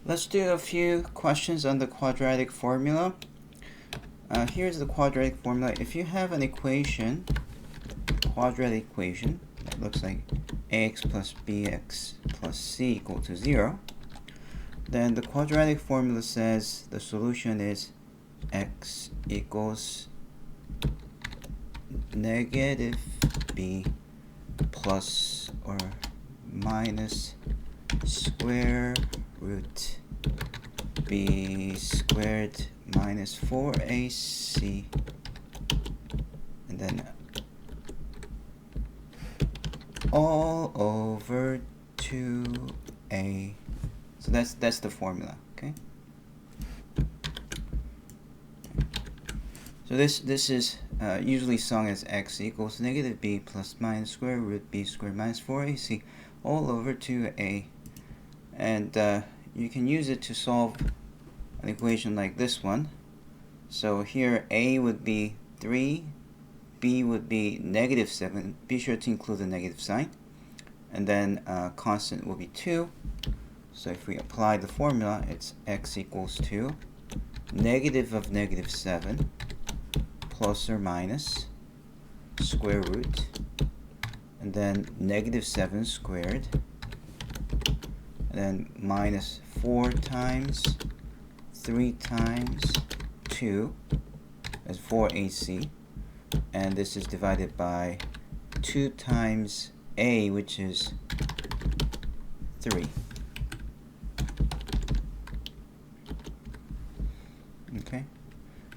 Let's do a few questions on the quadratic formula. Here's the quadratic formula. If you have an equation, quadratic equation, that looks like ax plus bx plus c equal to 0, then the quadratic formula says the solution is x equals negative b plus or minus square root b squared minus 4ac, and then all over 2a. So that's the formula, okay? So this is usually sung as x equals negative b plus minus square root b squared minus 4ac all over 2a. And you can use it to solve an equation like this one. So here a would be 3, b would be negative 7. Be sure to include the negative sign. And then constant will be 2. So if we apply the formula, it's x equals to negative of negative 7 plus or minus square root, and then negative 7 squared, and then minus 4 times 3 times 2 is 4ac, and this is divided by 2 times a, which is 3. Okay,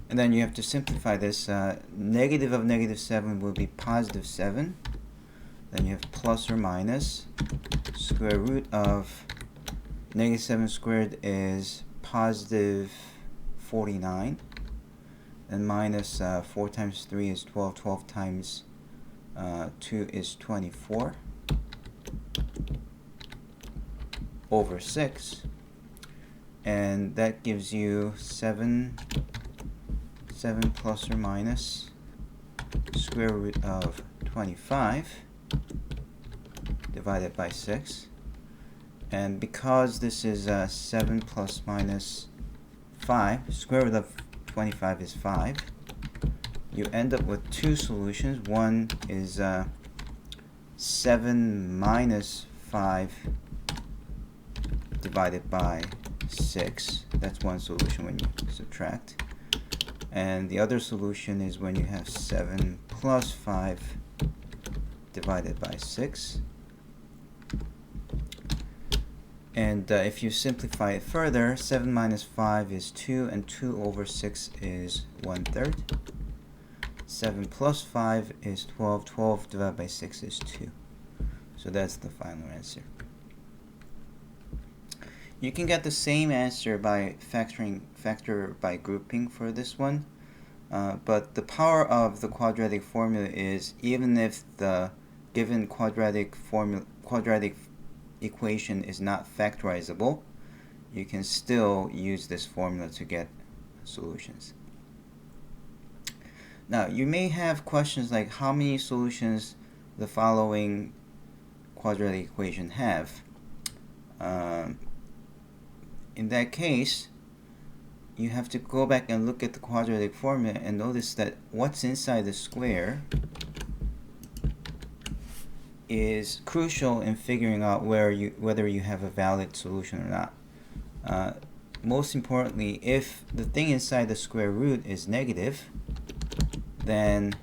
and then you have to simplify this. Negative of negative 7 will be positive 7. Then you have plus or minus square root of negative 7 squared is positive 49. And minus 4 times 3 is 12. 12 times 2 is 24 over 6. And that gives you 7 plus or minus square root of 25 divided by 6. And because this is 7 plus minus 5, square root of 25 is 5, you end up with two solutions. One is 7 minus 5 divided by 6. That's one solution when you subtract. And the other solution is when you have 7 plus 5 divided by 6. And if you simplify it further, 7 minus 5 is 2, and 2 over 6 is 1/3. 7 plus 5 is 12. 12 divided by 6 is 2. So that's the final answer. You can get the same answer by factor by grouping for this one, but the power of the quadratic formula is even if the given quadratic equation is not factorizable, you can still use this formula to get solutions. Now, you may have questions like how many solutions the following quadratic equation have. In that case, you have to go back and look at the quadratic formula and notice that what's inside the square is crucial in figuring out whether you have a valid solution or not. Most importantly, if the thing inside the square root is negative, then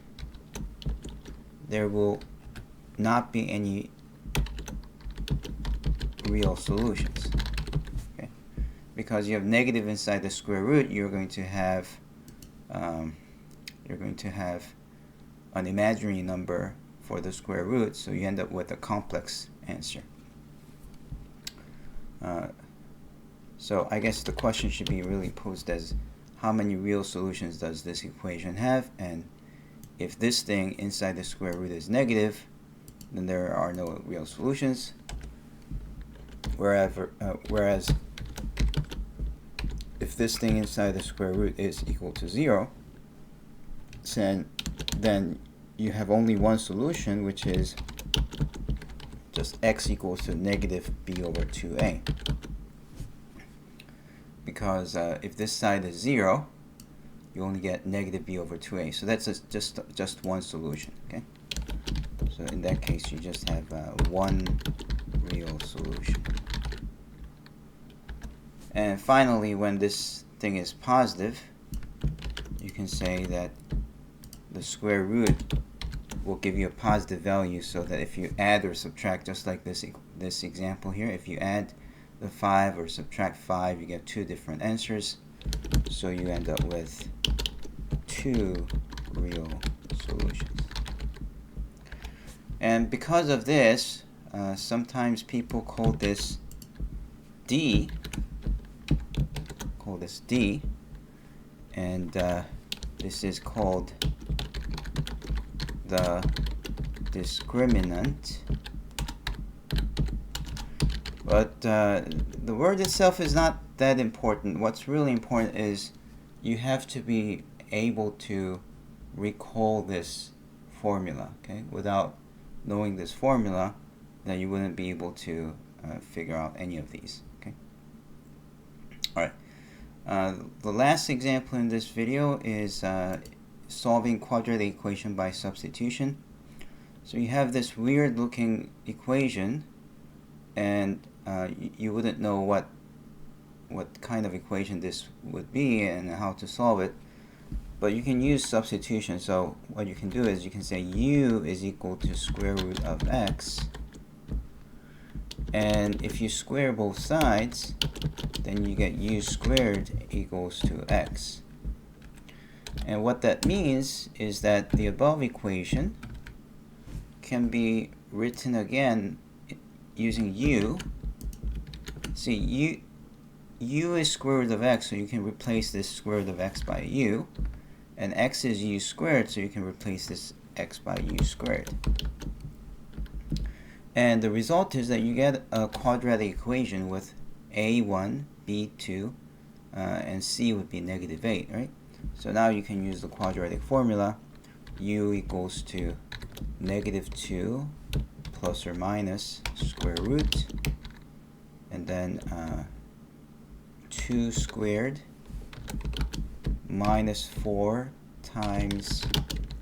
there will not be any real solutions. Okay? Because you have negative inside the square root, you're going to have an imaginary number for the square root, so you end up with a complex answer. So I guess the question should be really posed as how many real solutions does this equation have, and if this thing inside the square root is negative, then there are no real solutions. Whereas if this thing inside the square root is equal to 0, then you have only one solution, which is just x equals to negative b over 2a. because if this side is 0, you only get negative b over 2a. So that's just one solution. Okay. So in that case, you just have one real solution. And finally, when this thing is positive, you can say that the square root will give you a positive value, so that if you add or subtract, just like this example here, if you add the 5 or subtract 5, you get two different answers. So you end up with two real solutions. And because of this, sometimes people call this D, and this is called the discriminant. But the word itself is not that important. What's really important is you have to be able to recall this formula. Okay, without knowing this formula, then you wouldn't be able to figure out any of these. Okay. All right. The last example in this video is solving quadratic equation by substitution. So you have this weird looking equation, and you wouldn't know what kind of equation this would be and how to solve it, but you can use substitution. So what you can do is you can say u is equal to square root of x, and if you square both sides, then you get u squared equals to x. And what that means is that the above equation can be written again using u. See, u is square root of x, so you can replace this square root of x by u, and x is u squared, so you can replace this x by u squared. And the result is that you get a quadratic equation with a1, b2, and c would be negative 8, right? So now you can use the quadratic formula. U equals to negative 2 plus or minus square root, and then 2 squared minus 4 times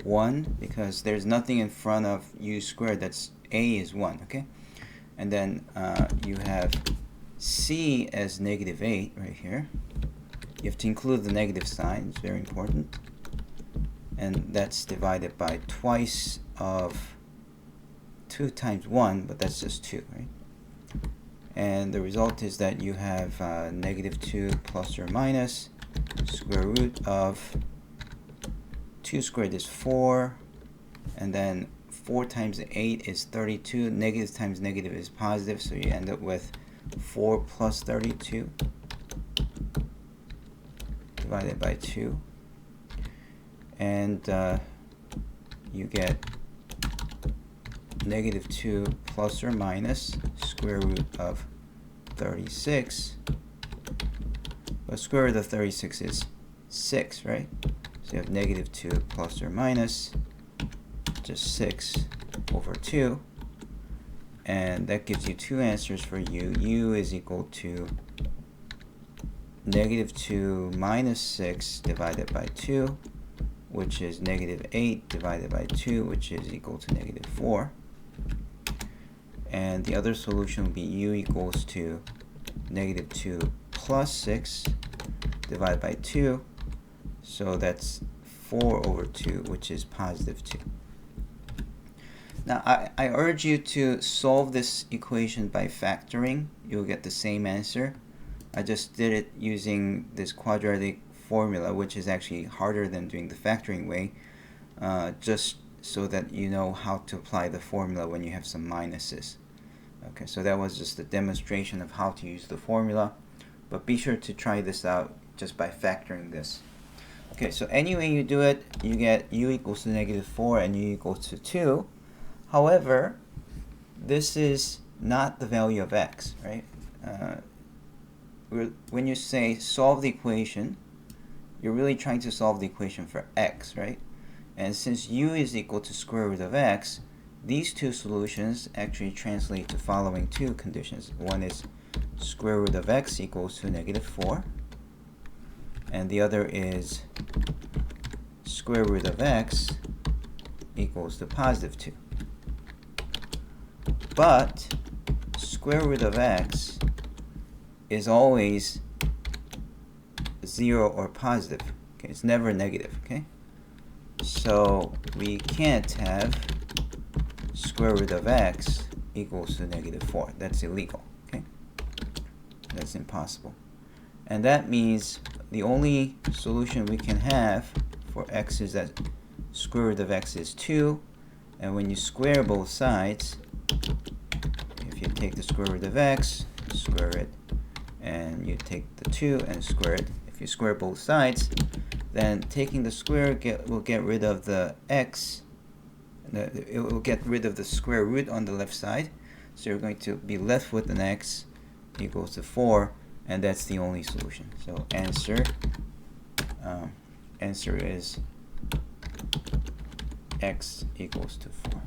1, because there's nothing in front of u squared. That's a is 1, okay? And then you have c as negative 8 right here. You have to include the negative sign, it's very important. And that's divided by twice of 2 times 1, but that's just 2, right? And the result is that you have negative 2 plus or minus square root of 2 squared is 4, and then 4 times 8 is 32. Negative times negative is positive, so you end up with 4 plus 32 divided by 2. And you get negative 2 plus or minus square root of 36. But square root of 36 is 6, right? So you have negative 2 plus or minus just 6 over 2. And that gives you two answers for u. U is equal to negative 2 minus 6 divided by 2, which is negative 8 divided by 2, which is equal to negative 4. And the other solution would be u equals to negative 2 plus 6 divided by 2. So that's 4 over 2, which is positive 2. Now, I urge you to solve this equation by factoring. You'll get the same answer. I just did it using this quadratic formula, which is actually harder than doing the factoring way, just so that you know how to apply the formula when you have some minuses. Okay, so that was just a demonstration of how to use the formula, but be sure to try this out just by factoring this. Okay, so any way you do it, you get u equals to negative 4 and u equals to 2. However, this is not the value of x, right? When you say solve the equation, you're really trying to solve the equation for x, right? And since u is equal to square root of x, these two solutions actually translate to following two conditions. One is square root of x equals to negative 4, and the other is square root of x equals to positive 2. But square root of x is always 0 or positive. Okay, it's never negative. Okay, so we can't have square root of x equals to negative 4. That's illegal. Okay, that's impossible. And that means the only solution we can have for x is that square root of x is 2, and when you square both sides, if you take the square root of x, square it, and you take the 2 and square it, if you square both sides, then taking the square will get rid of the x, it will get rid of the square root on the left side, so you're going to be left with an x equals to 4, and that's the only solution. So answer is x equals to 4.